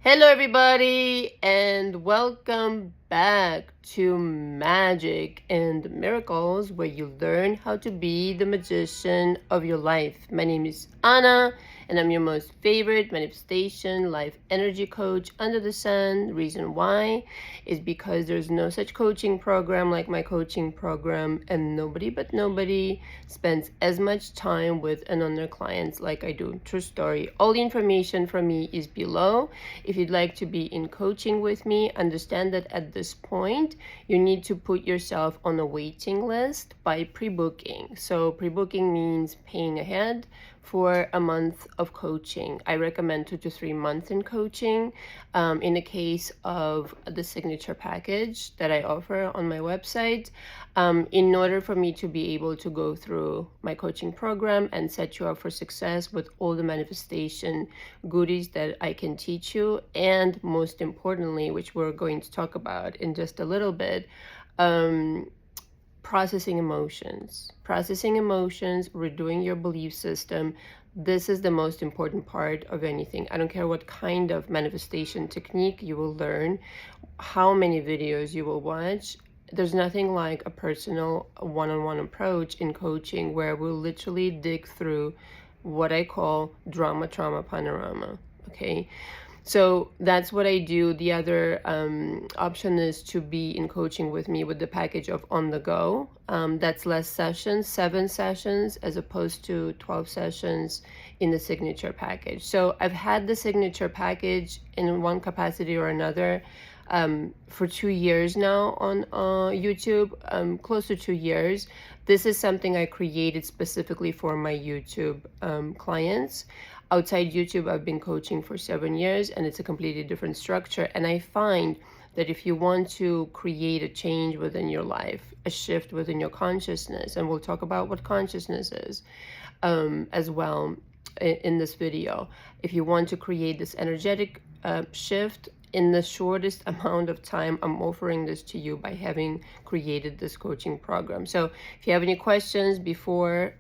Hello, everybody, and welcome back to Magic and Miracles, where you learn how to be the magician of your life. My name is Anna, and I'm your most favorite manifestation life energy coach under the sun. The reason why is because there's no such coaching program like my coaching program, and nobody spends as much time with and on their clients like I do. True story. All the information from me is below. If you'd like to be in coaching with me, understand that at this point, you need to put yourself on a waiting list by pre-booking. So pre-booking means paying ahead for a month of coaching. I recommend 2 to 3 months in coaching. In the case of the signature package that I offer on my website, in order for me to be able to go through my coaching program and set you up for success with all the manifestation goodies that I can teach you, and most importantly, which we're going to talk about in just a little bit, processing emotions, redoing your belief system. This is the most important part of anything. I don't care what kind of manifestation technique you will learn, how many videos you will watch. There's nothing like a personal one-on-one approach in coaching where we'll literally dig through what I call drama, trauma, panorama. Okay. So that's what I do. The other option is to be in coaching with me with the package of on the go. That's less sessions, 7 sessions, as opposed to 12 sessions in the signature package. So I've had the signature package in one capacity or another for 2 years now on YouTube, close to 2 years. This is something I created specifically for my YouTube clients. Outside YouTube, I've been coaching for 7 years, and it's a completely different structure. And I find that if you want to create a change within your life, a shift within your consciousness, and we'll talk about what consciousness is as well in this video. If you want to create this energetic shift in the shortest amount of time, I'm offering this to you by having created this coaching program. So if you have any questions before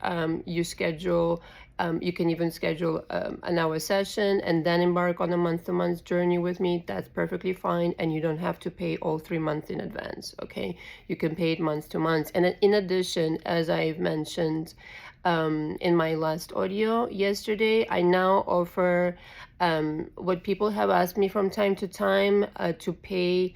you schedule, you can even schedule an hour session and then embark on a month-to-month journey with me. That's perfectly fine, and you don't have to pay all 3 months in advance, okay? You can pay it month to month. And in addition, as I've mentioned in my last audio yesterday, I now offer what people have asked me from time to time to pay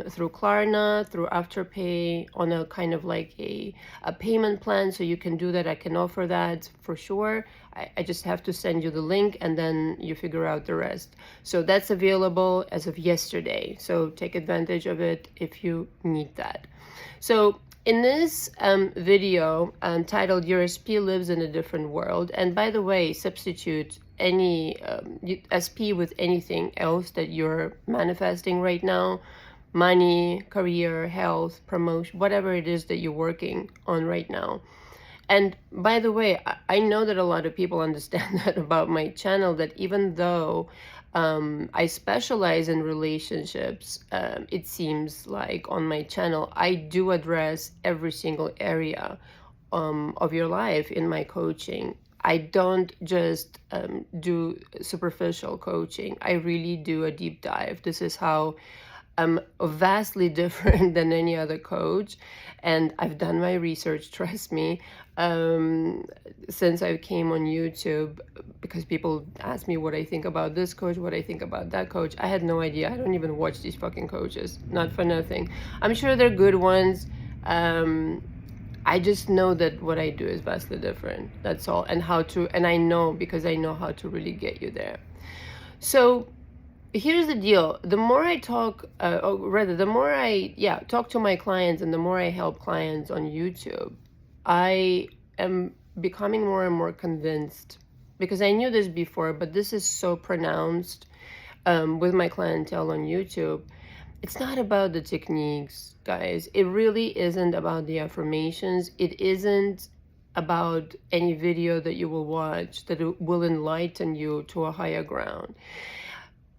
through Klarna, through Afterpay, on a kind of like a payment plan. So you can do that. I can offer that for sure. I just have to send you the link, and then you figure out the rest. So that's available as of yesterday. So take advantage of it if you need that. So in this video titled Your SP Lives in a Different World, and by the way, substitute any SP with anything else that you're manifesting right now: money, career, health, promotion, whatever it is that you're working on right now. And by the way, I know that a lot of people understand that about my channel, that even though I specialize in relationships, it seems like on my channel, I do address every single area of your life in my coaching. I don't just do superficial coaching. I really do a deep dive. This is how I'm vastly different than any other coach, and I've done my research, trust me, since I came on YouTube, because people ask me what I think about this coach, what I think about that coach. I had no idea. I don't even watch these fucking coaches, not for nothing. I'm sure they're good ones. I just know that what I do is vastly different. That's all. And I know, because I know how to really get you there. So here's the deal. The more I talk, the more I talk to my clients, and the more I help clients on YouTube, I am becoming more and more convinced, because I knew this before, but this is so pronounced with my clientele on YouTube. It's not about the techniques, guys. It really isn't about the affirmations. It isn't about any video that you will watch that will enlighten you to a higher ground.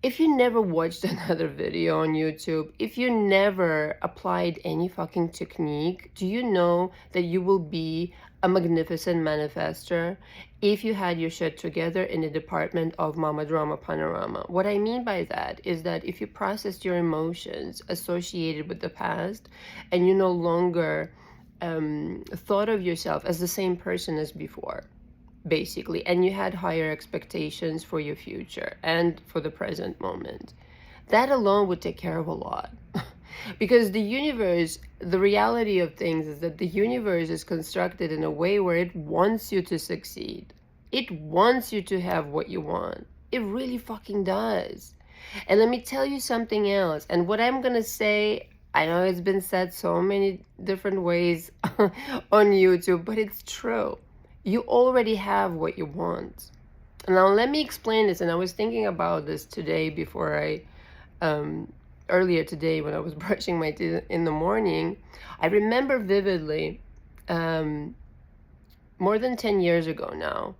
if you never watched another video on YouTube, if you never applied any fucking technique, do you know that you will be a magnificent manifester if you had your shit together in the department of Mama Drama Panorama? What I mean by that is that if you processed your emotions associated with the past and you no longer thought of yourself as the same person as before, basically, and you had higher expectations for your future and for the present moment, that alone would take care of a lot. Because the universe, the reality of things is that the universe is constructed in a way where it wants you to succeed. It wants you to have what you want. It really fucking does. And let me tell you something else. And what I'm gonna say, I know it's been said so many different ways on YouTube, but it's true. You already have what you want. Now let me explain this. And I was thinking about this today before earlier today when I was brushing my teeth in the morning. I remember vividly, more than 10 years ago now,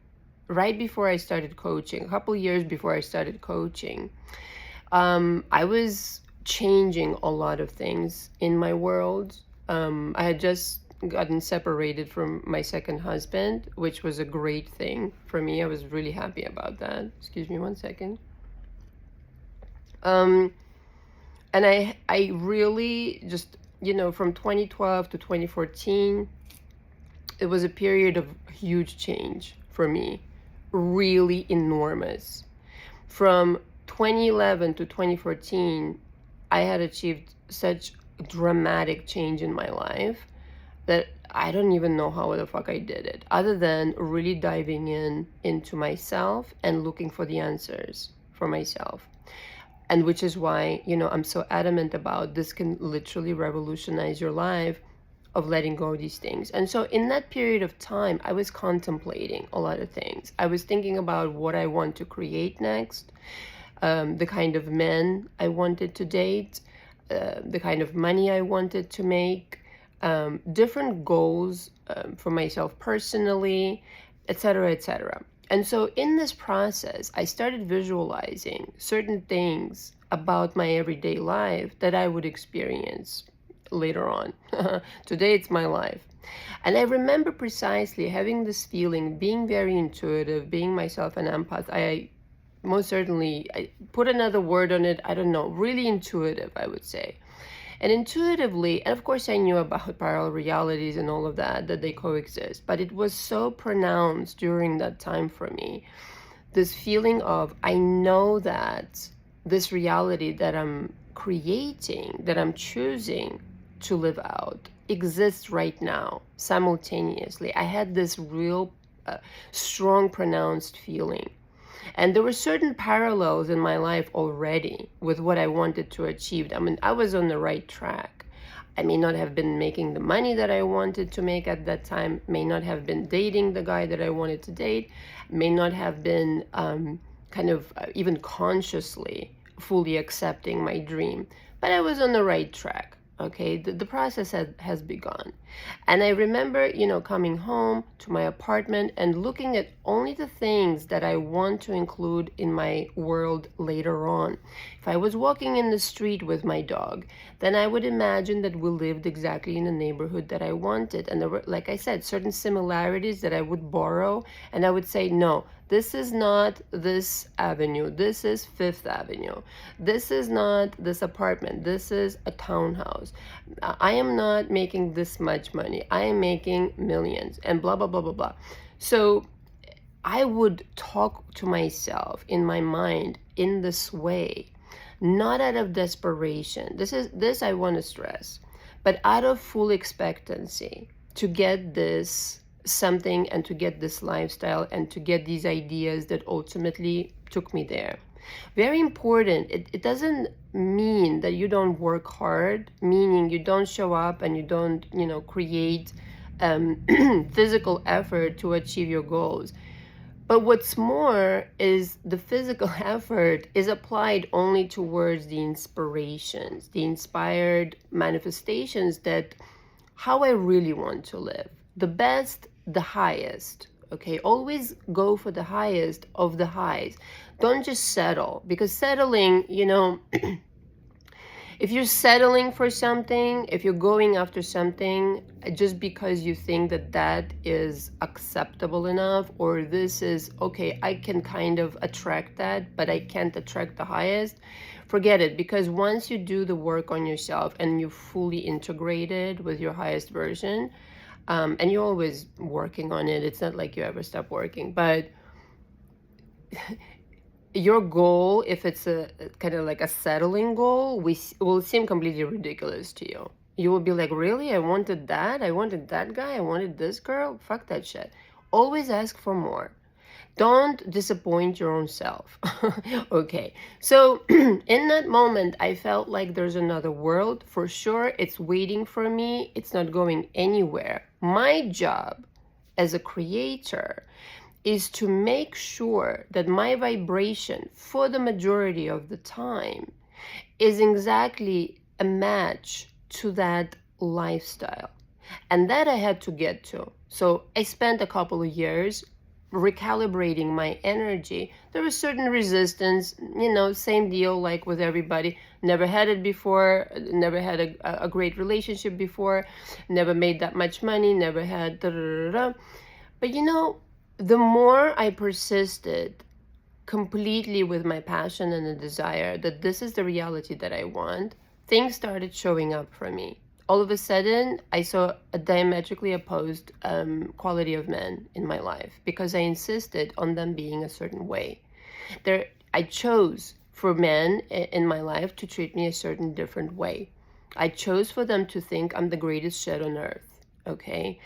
right before I started coaching, a couple years before I started coaching, I was changing a lot of things in my world. I had just gotten separated from my second husband, which was a great thing for me. I was really happy about that. Excuse me one second. And I really just, from 2012 to 2014, it was a period of huge change for me, really enormous. From 2011 to 2014, I had achieved such dramatic change in my life that I don't even know how the fuck I did it, other than really diving into myself and looking for the answers for myself. And which is why, I'm so adamant about this can literally revolutionize your life of letting go of these things. And so in that period of time, I was contemplating a lot of things. I was thinking about what I want to create next, the kind of men I wanted to date, the kind of money I wanted to make, different goals for myself personally, etc., etc. And so in this process, I started visualizing certain things about my everyday life that I would experience later on. Today it's my life. And I remember precisely having this feeling, being very intuitive, being myself an empath. I put another word on it, I don't know, really intuitive, I would say. And intuitively, and of course I knew about parallel realities and all of that they coexist, but it was so pronounced during that time for me. This feeling of, I know that this reality that I'm creating, that I'm choosing to live out, exists right now, simultaneously. I had this real strong, pronounced feeling. And there were certain parallels in my life already with what I wanted to achieve. I mean, I was on the right track. I may not have been making the money that I wanted to make at that time, may not have been dating the guy that I wanted to date, may not have been even consciously fully accepting my dream, but I was on the right track. Okay, the process has begun. And I remember, coming home to my apartment and looking at only the things that I want to include in my world later on. If I was walking in the street with my dog, then I would imagine that we lived exactly in the neighborhood that I wanted. And there were, like I said, certain similarities that I would borrow, and I would say, no, this is not this avenue. This is Fifth Avenue. This is not this apartment. This is a townhouse. I am not making this much money. I am making millions and blah, blah, blah, blah, blah. So I would talk to myself in my mind in this way, not out of desperation. This I want to stress, but out of full expectancy to get this something and to get this lifestyle and to get these ideas that ultimately took me there. Very important. It doesn't mean that you don't work hard, meaning you don't show up and you don't, create physical effort to achieve your goals. But what's more is the physical effort is applied only towards the inspirations, the inspired manifestations that how I really want to live. The best, the highest, Okay, always go for the highest of the highs. Don't just settle, because settling, if you're settling for something, if you're going after something just because you think that that is acceptable enough, or this is okay, I can kind of attract that, but I can't attract the highest, forget it. Because once you do the work on yourself and you fully integrated with your highest version, and you're always working on it, it's not like you ever stop working, but your goal, if it's a kind of like a settling goal, will seem completely ridiculous to you. You will be like, really? I wanted that? I wanted that guy? I wanted this girl? Fuck that shit. Always ask for more. Don't disappoint your own self. Okay, so in that moment, I felt like there's another world for sure. It's waiting for me. It's not going anywhere. My job as a creator is to make sure that my vibration for the majority of the time is exactly a match to that lifestyle. And that I had to get to. So I spent a couple of years recalibrating my energy. There was certain resistance, same deal like with everybody. Never had it before, never had a great relationship before, never made that much money, never had da-da-da-da. But the more I persisted completely with my passion and the desire that this is the reality that I want, things started showing up for me. All of a sudden, I saw a diametrically opposed quality of men in my life because I insisted on them being a certain way. I chose for men in my life to treat me a certain different way. I chose for them to think I'm the greatest shit on earth, okay?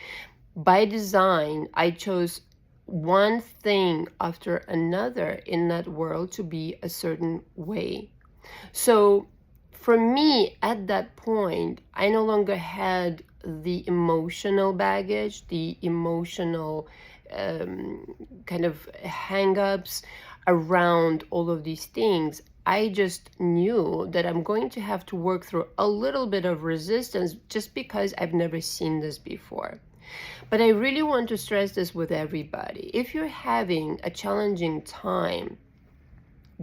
By design, I chose one thing after another in that world to be a certain way. So for me, at that point, I no longer had the emotional baggage, the emotional kind of hang-ups around all of these things. I just knew that I'm going to have to work through a little bit of resistance just because I've never seen this before. But I really want to stress this with everybody. If you're having a challenging time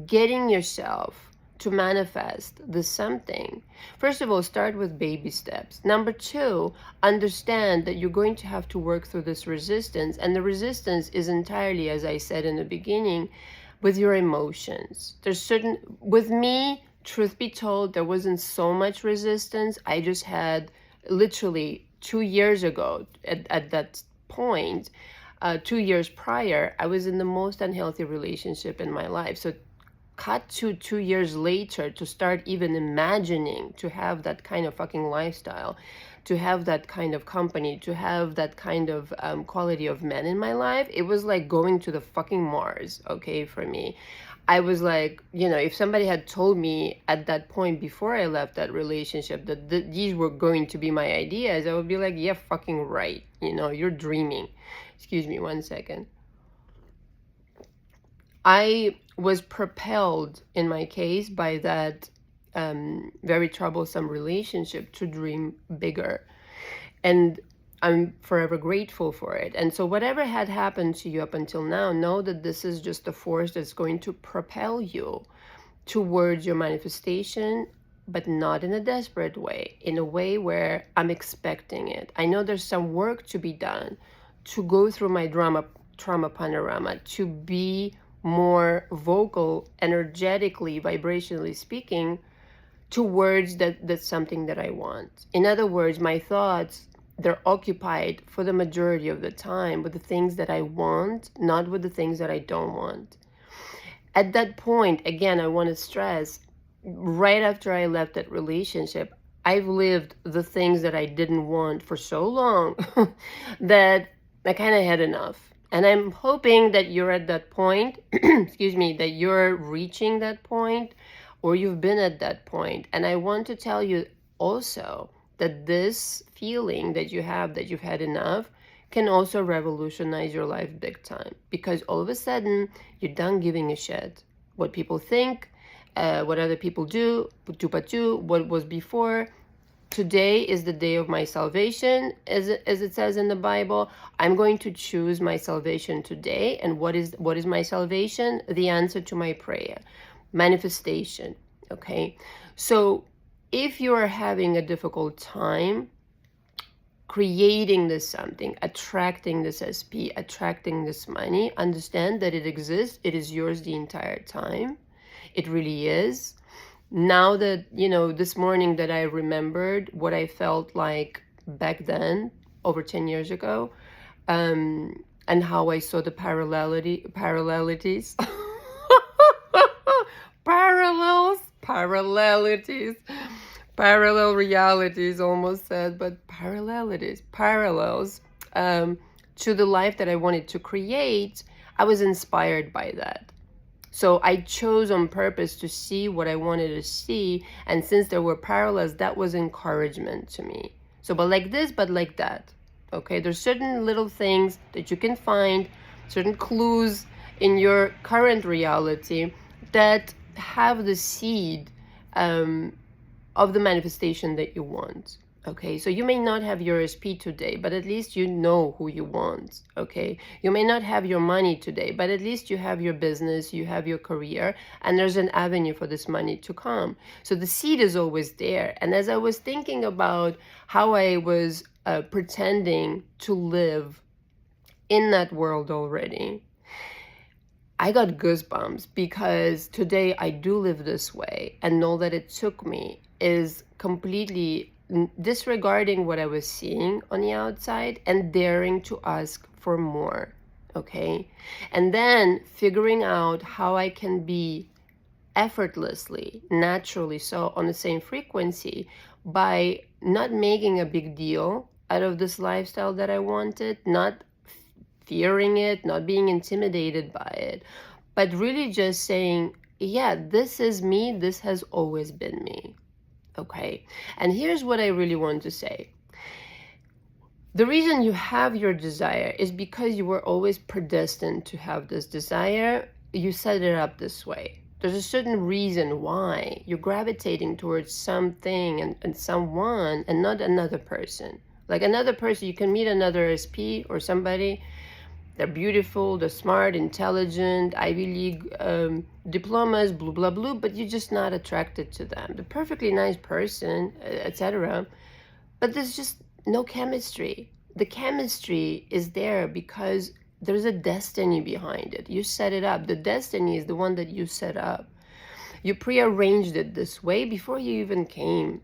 getting yourself to manifest the something, first of all, start with baby steps. Number two, understand that you're going to have to work through this resistance. And the resistance is entirely, as I said in the beginning, with your emotions. With me, truth be told, there wasn't so much resistance. I just had literally 2 years ago, at that point, 2 years prior, I was in the most unhealthy relationship in my life. So cut to 2 years later to start even imagining to have that kind of fucking lifestyle, to have that kind of company, to have that kind of quality of men in my life. It was like going to the fucking Mars, okay, for me. I was like, if somebody had told me at that point before I left that relationship that these were going to be my ideas, I would be like, yeah, fucking right. You're dreaming. Excuse me 1 second. I was propelled, in my case, by that very troublesome relationship to dream bigger. And I'm forever grateful for it. And so whatever had happened to you up until now, know that this is just a force that's going to propel you towards your manifestation, but not in a desperate way, in a way where I'm expecting it. I know there's some work to be done to go through my trauma panorama, to be more vocal, energetically, vibrationally speaking, towards that's something that I want. In other words, my thoughts, they're occupied for the majority of the time with the things that I want, not with the things that I don't want. At that point, again, I want to stress, right after I left that relationship, I've lived the things that I didn't want for so long that I kind of had enough. And I'm hoping that you're at that point, excuse me, that you're reaching that point, or you've been at that point. And I want to tell you also that this feeling that you have, that you've had enough, can also revolutionize your life big time. Because all of a sudden, you're done giving a shit what people think, what other people do, what was before. today is the day of my salvation, as it says in the Bible. I'm going to choose my salvation today. And what is my salvation? The answer to my prayer, manifestation. Okay, so if you are having a difficult time creating this something, attracting this SP, attracting this money, understand that it exists. It is yours the entire time. It really is. Now that, this morning that I remembered what I felt like back then, over 10 years ago, and how I saw the parallelities, parallelities, parallel realities, almost said, but parallels to the life that I wanted to create. I was inspired by that. So I chose on purpose to see what I wanted to see. And since there were parallels, that was encouragement to me. So, but like this, but like that. Okay, there's certain little things that you can find, certain clues in your current reality that have the seed of the manifestation that you want. Okay, so you may not have your SP today, but at least you know who you want. Okay, you may not have your money today, but at least you have your business, you have your career, and there's an avenue for this money to come. So the seed is always there. And as I was thinking about how I was pretending to live in that world already, I got goosebumps, because today I do live this way, and know that it took me is completely disregarding what I was seeing on the outside and daring to ask for more. Okay, and then figuring out how I can be effortlessly, naturally so, on the same frequency, by not making a big deal out of this lifestyle that I wanted, not fearing it, not being intimidated by it, but really just saying, yeah, this is me, this has always been me. Okay, and here's what I really want to say. The reason you have your desire is because you were always predestined to have this desire. You set it up this way. There's a certain reason why you're gravitating towards something and someone, and not another person. Like another person, you can meet another SP or somebody. They're beautiful, they're smart, intelligent, Ivy League diplomas, blah, blah, blah, but you're just not attracted to them. They're a perfectly nice person, etc. But there's just no chemistry. The chemistry is there because there's a destiny behind it. You set it up. The destiny is the one that you set up. You prearranged it this way before you even came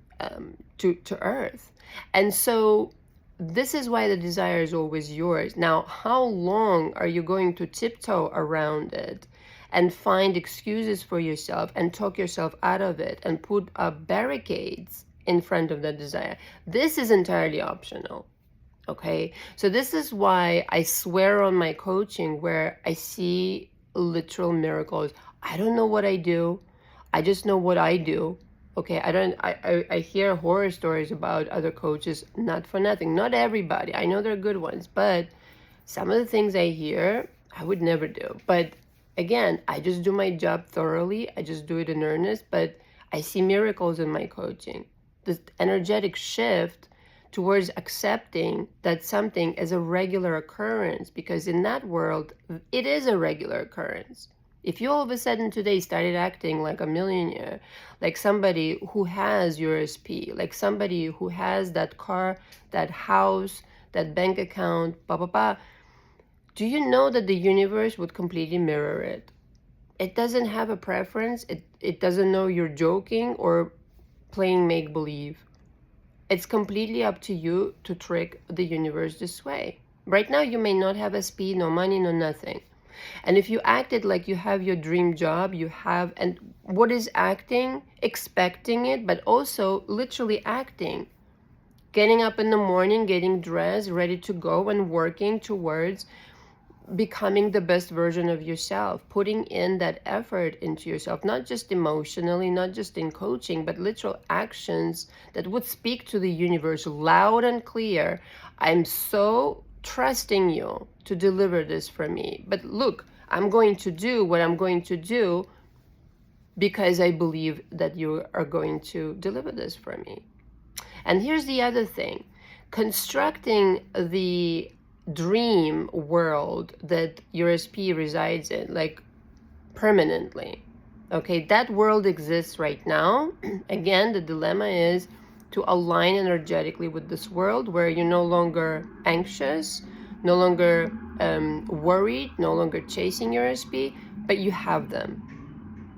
to Earth. And so this is why the desire is always yours. Now, how long are you going to tiptoe around it and find excuses for yourself and talk yourself out of it and put up barricades in front of the desire? This is entirely optional. Okay, so this is why I swear on my coaching, where I see literal miracles. I don't know what I do. I just know what I do. Okay, I hear horror stories about other coaches, not for nothing. Not everybody. I know they're good ones, but some of the things I hear, I would never do. But again, I just do my job thoroughly. I just do it in earnest, but I see miracles in my coaching. This energetic shift towards accepting that something is a regular occurrence, because in that world, it is a regular occurrence. If you all of a sudden today started acting like a millionaire, like somebody who has your SP, like somebody who has that car, that house, that bank account, blah, blah, blah, do you know that the universe would completely mirror it? It doesn't have a preference. It doesn't know you're joking or playing make-believe. It's completely up to you to trick the universe this way. Right now, you may not have SP, no money, no nothing. And if you acted like you have your dream job, you have, and what is acting? Expecting it, but also literally acting. Getting up in the morning, getting dressed, ready to go, and working towards becoming the best version of yourself, putting in that effort into yourself, not just emotionally, not just in coaching, but literal actions that would speak to the universe loud and clear. I'm so trusting you to deliver this for me. But look, I'm going to do what I'm going to do because I believe that you are going to deliver this for me. And here's the other thing. Constructing the dream world that your SP resides in, like permanently, okay, that world exists right now. Again, the dilemma is to align energetically with this world where you're no longer anxious, no longer worried, no longer chasing your SP, but you have them.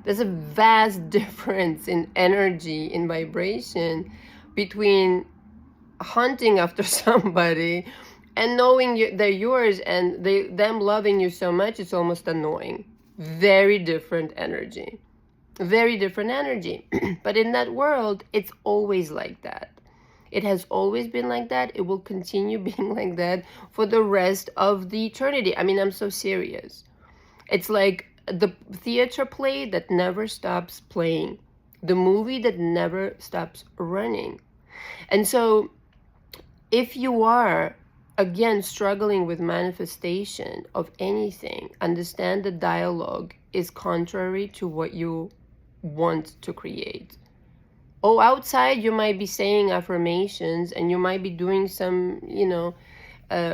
There's a vast difference in energy, in vibration, between hunting after somebody and knowing they're yours and them loving you so much it's almost annoying. Very different energy. Very different energy. But in that world, it's always like that. It has always been like that. It will continue being like that for the rest of the eternity. I mean, I'm so serious. It's like the theater play that never stops playing. The movie that never stops running. And so if you are, again, struggling with manifestation of anything, understand the dialogue is contrary to what you want to create. Oh, outside you might be saying affirmations and you might be doing some,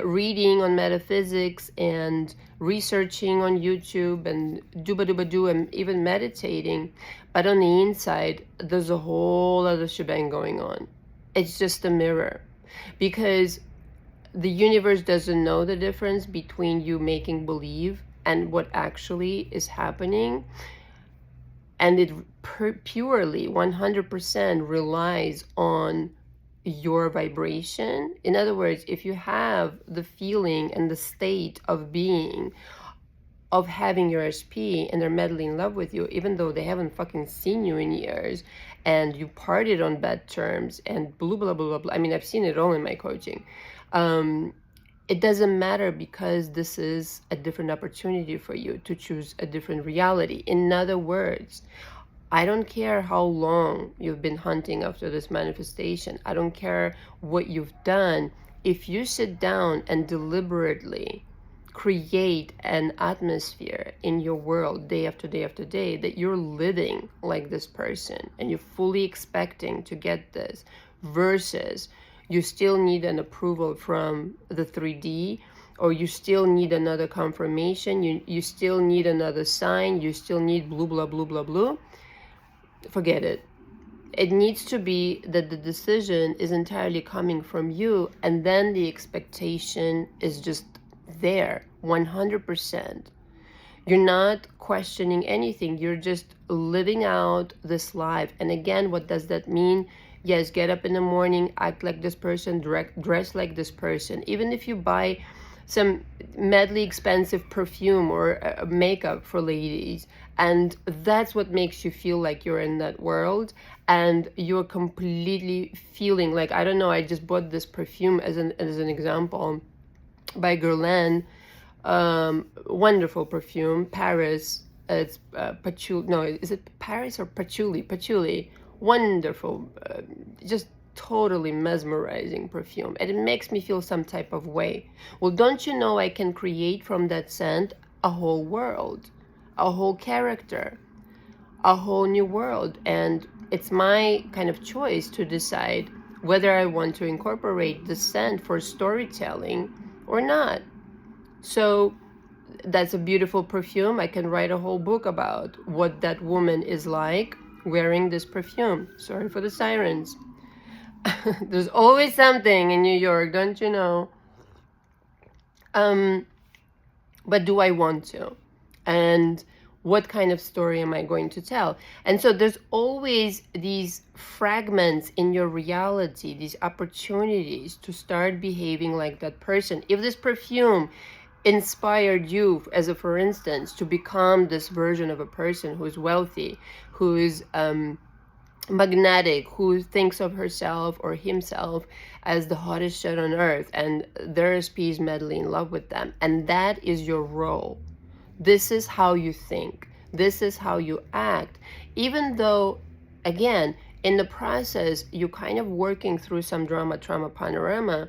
reading on metaphysics and researching on YouTube and dooba-dooba-doo and even meditating. But on the inside, there's a whole other shebang going on. It's just a mirror. Because the universe doesn't know the difference between you making believe and what actually is happening. And it purely 100% relies on your vibration. In other words, if you have the feeling and the state of being, of having your SP and they're madly in love with you, even though they haven't fucking seen you in years and you parted on bad terms and blah, blah, blah, blah. I mean, I've seen it all in my coaching. It doesn't matter because this is a different opportunity for you to choose a different reality. In other words, I don't care how long you've been hunting after this manifestation. I don't care what you've done. If you sit down and deliberately create an atmosphere in your world day after day after day that you're living like this person and you're fully expecting to get this, versus you still need an approval from the 3D, or you still need another confirmation, you still need another sign, you still need blah, blah, blah, blah, blah. Forget it. It needs to be that the decision is entirely coming from you, and then the expectation is just there, 100%. You're not questioning anything. You're just living out this life. And again, what does that mean? Yes, get up in the morning, act like this person, dress like this person. Even if you buy some madly expensive perfume or makeup for ladies, and that's what makes you feel like you're in that world, and you're completely feeling like, I don't know, I just bought this perfume as an example by Guerlain, wonderful perfume, Paris, it's patchouli, no, is it Paris or patchouli? Patchouli, wonderful, just totally mesmerizing perfume, and it makes me feel some type of way. Well, don't you know I can create from that scent a whole world, a whole character, a whole new world, and it's my kind of choice to decide whether I want to incorporate the scent for storytelling or not. So that's a beautiful perfume. I can write a whole book about what that woman is like wearing this perfume. Sorry for the sirens. There's always something in New York, don't you know? But do I want to? And what kind of story am I going to tell? And so there's always these fragments in your reality, these opportunities to start behaving like that person. If this perfume inspired you, as a for instance, to become this version of a person who's wealthy, who's magnetic, who thinks of herself or himself as the hottest shit on earth, and their SP is madly in love with them, and that is your role. This is how you think. This is how you act. Even though, again, in the process, you're kind of working through some drama, trauma, panorama,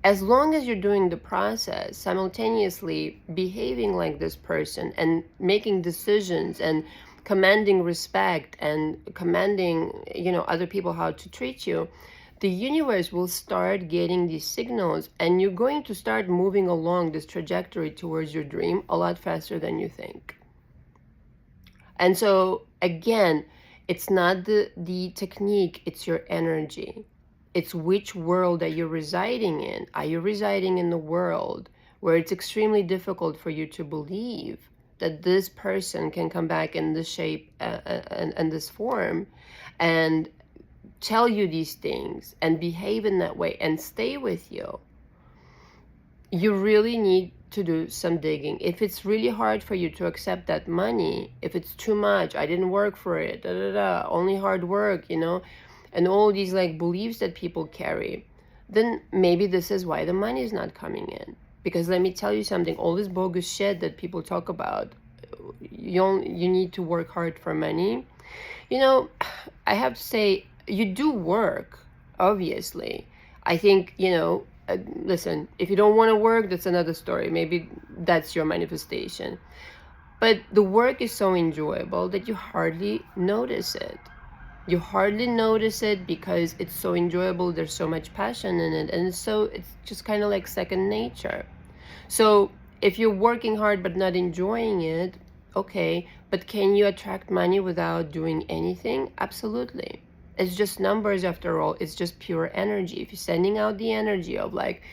as long as you're doing the process, simultaneously behaving like this person and making decisions and commanding respect and commanding, other people how to treat you, the universe will start getting these signals, and you're going to start moving along this trajectory towards your dream a lot faster than you think. And so again, it's not the technique, it's your energy. It's which world that you're residing in. Are you residing in the world where it's extremely difficult for you to believe that this person can come back in this shape and this form and tell you these things and behave in that way and stay with you? You really need to do some digging. If it's really hard for you to accept that money, if it's too much, I didn't work for it, only hard work, and all these like beliefs that people carry, then maybe this is why the money is not coming in. Because let me tell you something, all this bogus shit that people talk about, you need to work hard for money. I have to say, you do work, obviously. I think, listen, if you don't want to work, that's another story. Maybe that's your manifestation. But the work is so enjoyable that you hardly notice it. You hardly notice it because it's so enjoyable. There's so much passion in it. And it's just kind of like second nature. So if you're working hard but not enjoying it, okay. But can you attract money without doing anything? Absolutely. It's just numbers after all. It's just pure energy. If you're sending out the energy of like,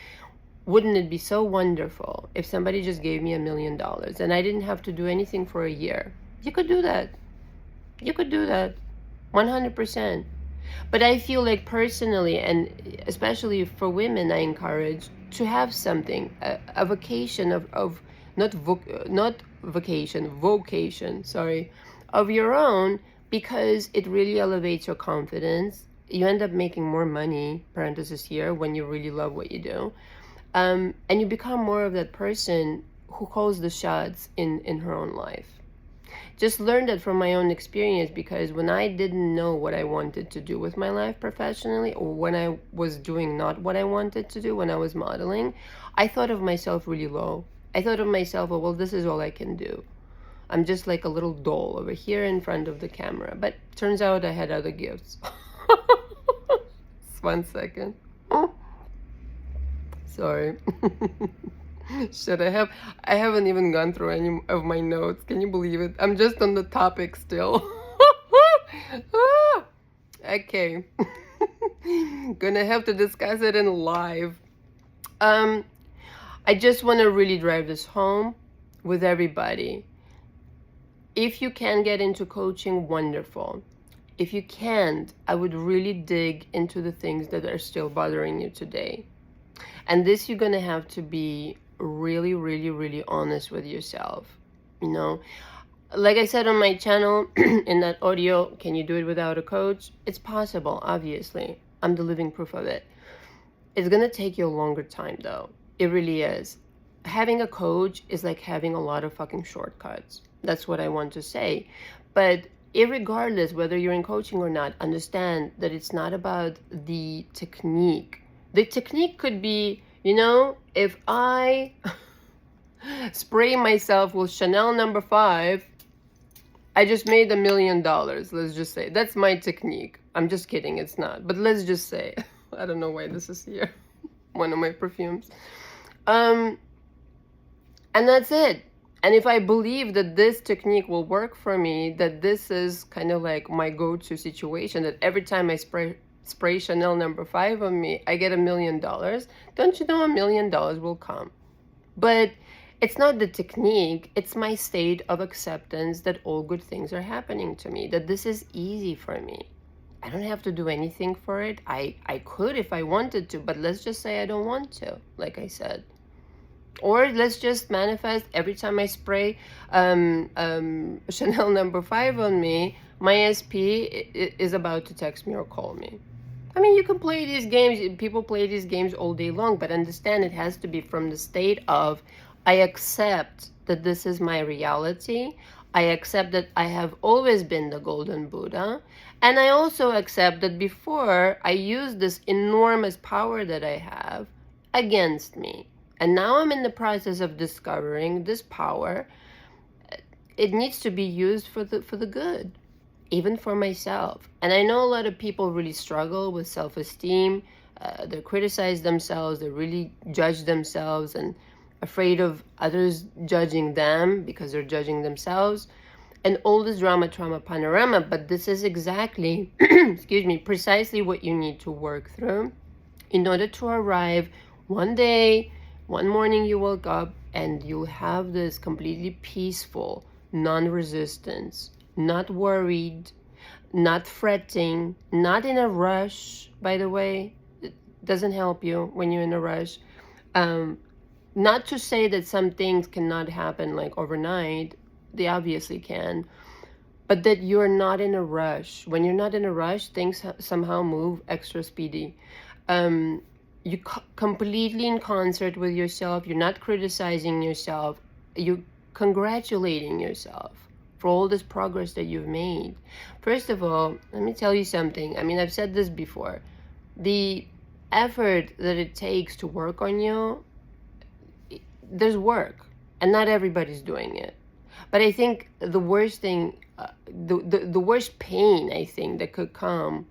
wouldn't it be so wonderful if somebody just gave me $1 million and I didn't have to do anything for a year? You could do that. You could do that. 100%. But I feel like personally, and especially for women, I encourage to have something, a vocation of not vocation, sorry, of your own, because it really elevates your confidence. You end up making more money, parenthesis here, when you really love what you do. And you become more of that person who calls the shots in her own life. Just learned that from my own experience, because when I didn't know what I wanted to do with my life professionally, or when I was doing not what I wanted to do, when I was modeling, I thought of myself really low. I thought of myself, oh, well, this is all I can do. I'm just like a little doll over here in front of the camera. But turns out I had other gifts. Just 1 second. Sorry. Shit, I haven't even gone through any of my notes. Can you believe it? I'm just on the topic still. Okay. Gonna have to discuss it in live. I just want to really drive this home with everybody. If you can get into coaching, wonderful. If you can't, I would really dig into the things that are still bothering you today. And this, you're going to have to be really, really, really honest with yourself. Like I said on my channel, in that audio, can you do it without a coach? It's possible, obviously. I'm the living proof of it. It's going to take you a longer time, though. It really is. Having a coach is like having a lot of fucking shortcuts. That's what I want to say. But irregardless whether you're in coaching or not, understand that it's not about the technique. The technique could be, if I spray myself with Chanel No. 5, I just made $1 million. Let's just say that's my technique. I'm just kidding. It's not. But let's just say, I don't know why this is here. One of my perfumes. And that's it. And if I believe that this technique will work for me, that this is kind of like my go-to situation, that every time I spray Chanel No. 5 on me, I get $1 million, don't you know $1 million will come? But it's not the technique, it's my state of acceptance that all good things are happening to me, that this is easy for me. I don't have to do anything for it. I could if I wanted to, but let's just say I don't want to, like I said. Or let's just manifest every time I spray Chanel No. 5 on me, my SP is about to text me or call me. I mean, you can play these games. People play these games all day long, but understand it has to be from the state of, I accept that this is my reality. I accept that I have always been the golden Buddha. And I also accept that before I used this enormous power that I have against me. And now I'm in the process of discovering this power. It needs to be used for the good. even for myself. And I know a lot of people really struggle with self-esteem. They criticize themselves, they really judge themselves and afraid of others judging them because they're judging themselves. And all this drama, trauma, panorama, but this is exactly, excuse me, precisely what you need to work through in order to arrive one day, one morning you woke up and you have this completely peaceful, non-resistance, not worried, not fretting, not in a rush, by the way. It doesn't help you when you're in a rush. Not to say that some things cannot happen like overnight. They obviously can. But that you're not in a rush. When you're not in a rush, things somehow move extra speedy. You completely in concert with yourself. You're not criticizing yourself. You're congratulating yourself for all this progress that you've made. First of all, let me tell you something. I mean, I've said this before. The effort that it takes to work on you, there's work, and not everybody's doing it. But I think the worst thing, the worst pain, I think, that could come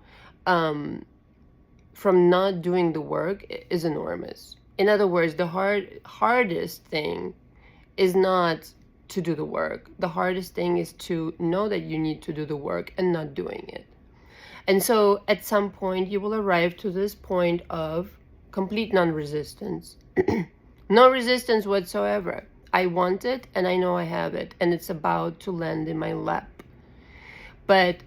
from not doing the work is enormous. In other words, the hardest thing is not to do the work. The hardest thing is to know that you need to do the work and not doing it. And so at some point you will arrive to this point of complete non-resistance. No resistance whatsoever. I want it and I know I have it and it's about to land in my lap. But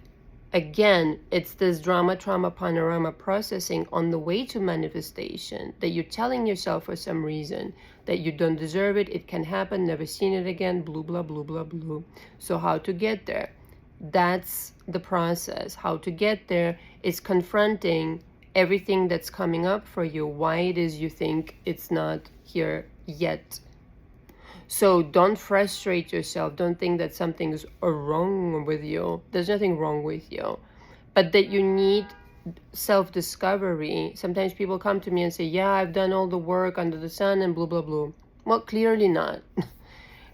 again, it's this drama, trauma, panorama processing on the way to manifestation that you're telling yourself for some reason that you don't deserve it, it can happen, never seen it again, blah, blah, blah, blah, blah. So how to get there? That's the process. How to get there is confronting everything that's coming up for you, why it is you think it's not here yet. So don't frustrate yourself. Don't think that something's wrong with you. There's nothing wrong with you. But that you need self-discovery. Sometimes people come to me and say, yeah, I've done all the work under the sun and blah, blah, blah. Well, clearly not.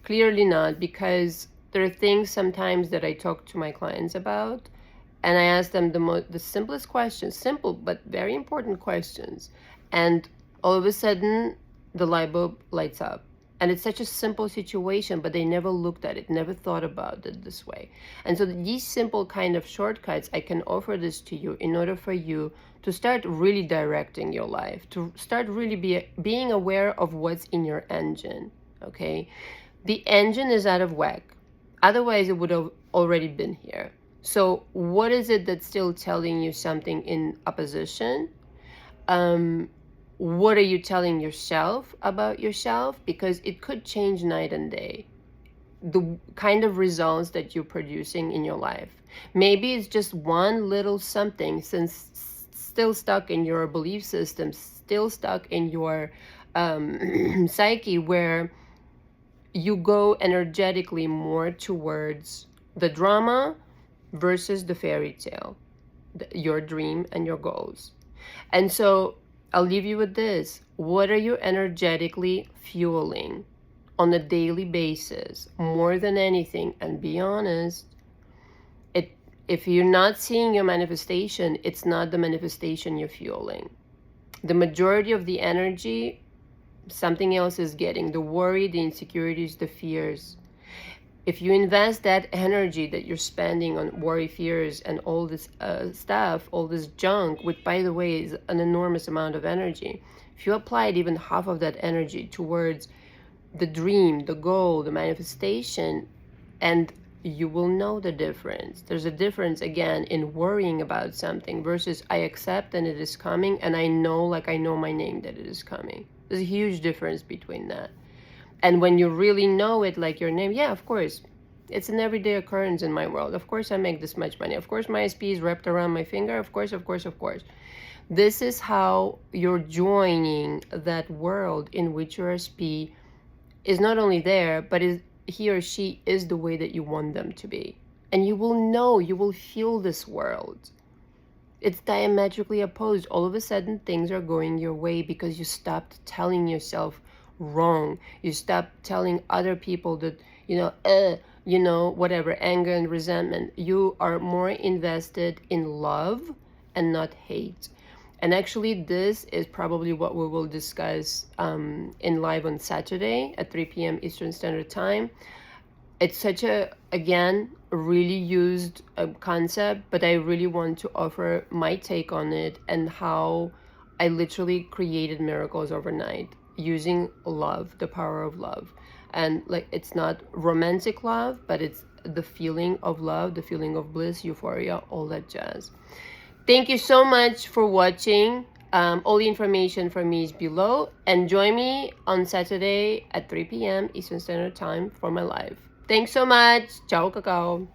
Clearly not, because there are things sometimes that I talk to my clients about and I ask them the simplest questions, simple but very important questions. And all of a sudden, the light bulb lights up. And it's such a simple situation, but they never looked at it, never thought about it this way. And so these simple kind of shortcuts, I can offer this to you in order for you to start really directing your life, to start really being aware of what's in your engine, okay? The engine is out of whack. Otherwise, it would have already been here. So what is it that's still telling you something in opposition? What are you telling yourself about yourself? Because it could change night and day, the kind of results that you're producing in your life. Maybe it's just one little something still stuck in your belief system, still stuck in your psyche, where you go energetically more towards the drama versus the fairy tale, your dream and your goals. And so I'll leave you with this. What are you energetically fueling on a daily basis? More than anything, and be honest, if you're not seeing your manifestation, it's not the manifestation you're fueling. The majority of the energy, something else is getting. The worry, the insecurities, the fears. If you invest that energy that you're spending on worry, fears, and all this stuff, all this junk, which, by the way, is an enormous amount of energy, if you applied even half of that energy towards the dream, the goal, the manifestation, and you will know the difference. There's a difference, again, in worrying about something versus I accept and it is coming, and I know, like I know my name, that it is coming. There's a huge difference between that. And when you really know it, like your name, yeah, of course, it's an everyday occurrence in my world. Of course, I make this much money. Of course, my SP is wrapped around my finger. Of course, of course, of course. This is how you're joining that world in which your SP is not only there, but he or she is the way that you want them to be. And you will know, you will feel this world. It's diametrically opposed. All of a sudden, things are going your way because you stopped telling yourself wrong. You stop telling other people that, you know, whatever, anger and resentment. You are more invested in love and not hate. And actually, this is probably what we will discuss in live on Saturday at 3 p.m. Eastern Standard Time. It's such a, again, really used concept, but I really want to offer my take on it and how I literally created miracles overnight using love, the power of love. And like, it's not romantic love, but it's the feeling of love, the feeling of bliss, euphoria, all that jazz. Thank you so much for watching. All the information from me is below, and join me on Saturday at 3 p.m. Eastern Standard Time for my live. Thanks so much. Ciao, kakao.